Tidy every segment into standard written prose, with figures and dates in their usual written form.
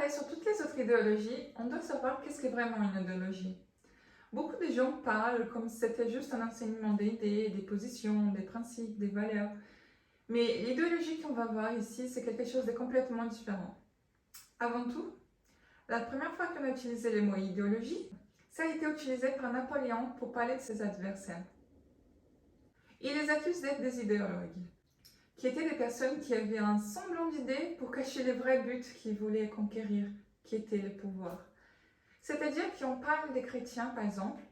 pareil sur toutes les autres idéologies, on doit savoir qu'est-ce qu'est vraiment une idéologie. Beaucoup de gens parlent comme si c'était juste un enseignement d'idées, des positions, des principes, des valeurs. Mais l'idéologie qu'on va voir ici, c'est quelque chose de complètement différent. Avant tout, la première fois qu'on a utilisé le mot idéologie, ça a été utilisé par Napoléon pour parler de ses adversaires. Il les accuse d'être des idéologues, qui étaient des personnes qui avaient un semblant d'idée pour cacher les vrais buts qu'ils voulaient conquérir, qui était le pouvoir. C'est-à-dire qu'on parle des chrétiens, par exemple,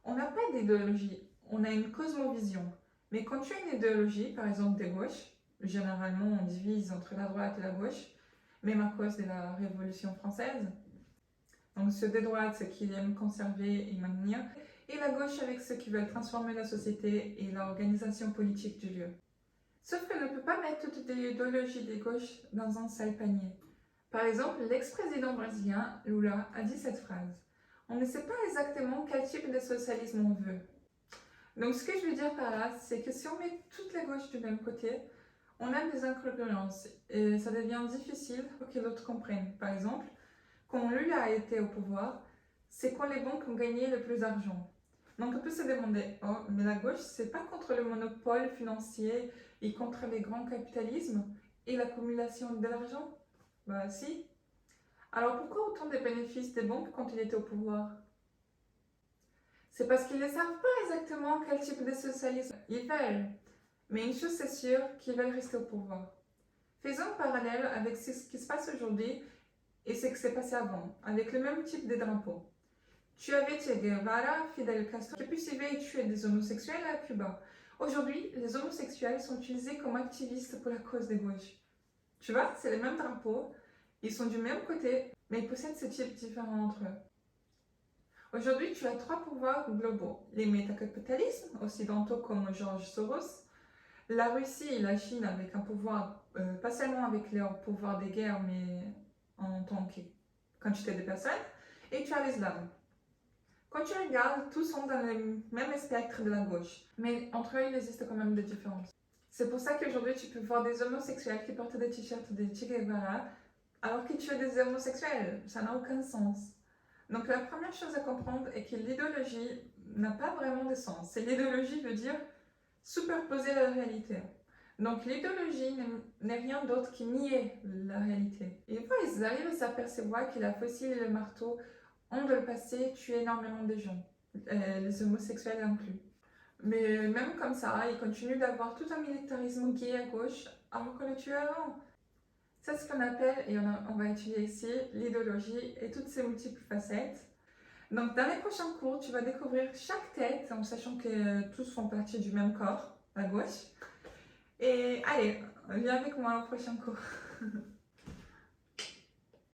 on n'a pas d'idéologie, on a une cosmovision. Mais quand tu as une idéologie, par exemple des gauches, généralement on divise entre la droite et la gauche, même à cause de la Révolution française. Donc ceux de droite, ceux qui aiment conserver et maintenir, et la gauche avec ceux qui veulent transformer la société et l'organisation politique du lieu. Sauf qu'on ne peut pas mettre toutes les idéologies des gauches dans un seul panier. Par exemple, l'ex-président brésilien Lula a dit cette phrase: on ne sait pas exactement quel type de socialisme on veut. Donc ce que je veux dire par là, c'est que si on met toutes les gauches du même côté, on a des incongruences et ça devient difficile pour que l'autre comprenne. Par exemple, quand Lula a été au pouvoir, c'est quand les banques ont gagné le plus d'argent. Donc on peut se demander, oh, mais la gauche, c'est pas contre le monopole financier et contre les grands capitalismes et l'accumulation de l'argent? Bah si. Alors pourquoi autant de bénéfices des banques quand il était au pouvoir? C'est parce qu'ils ne savent pas exactement quel type de socialisme ils veulent. Mais une chose c'est sûre, qu'ils veulent rester au pouvoir. Faisons un parallèle avec ce qui se passe aujourd'hui et ce qui s'est passé avant, avec le même type de drapeau. Tu avais Che Guevara, Fidel Castro, qui poursuivait et tuait des homosexuels à Cuba. Aujourd'hui, les homosexuels sont utilisés comme activistes pour la cause des gauches. Tu vois, c'est les mêmes drapeaux, ils sont du même côté, mais ils possèdent ces types différents entre eux. Aujourd'hui, tu as trois pouvoirs globaux: les métacapitalismes occidentaux comme George Soros, la Russie et la Chine avec un pouvoir, pas seulement avec leur pouvoir des guerres, mais en tant que quantité de personnes, et tu as l'islam. Quand tu regardes, tous sont dans le même spectre de la gauche, mais entre eux, il existe quand même des différences. C'est pour ça qu'aujourd'hui, tu peux voir des homosexuels qui portent des t-shirts de Che Guevara, alors que tu es des homosexuels. Ça n'a aucun sens. Donc la première chose à comprendre est que l'idéologie n'a pas vraiment de sens. Et l'idéologie veut dire superposer la réalité. Donc l'idéologie n'est rien d'autre que nier la réalité. Et une fois ils arrivent à s'apercevoir que la fossile et le marteau ont de le passé tué énormément de gens, les homosexuels inclus. Mais même comme ça, ils continuent d'avoir tout un militarisme gay à gauche, alors qu'on le tuait avant. C'est ce qu'on appelle, et on va étudier ici, l'idéologie et toutes ses multiples facettes. Donc dans les prochains cours, tu vas découvrir chaque tête en sachant que tous font partie du même corps, à gauche. Et allez, viens avec moi au prochain cours.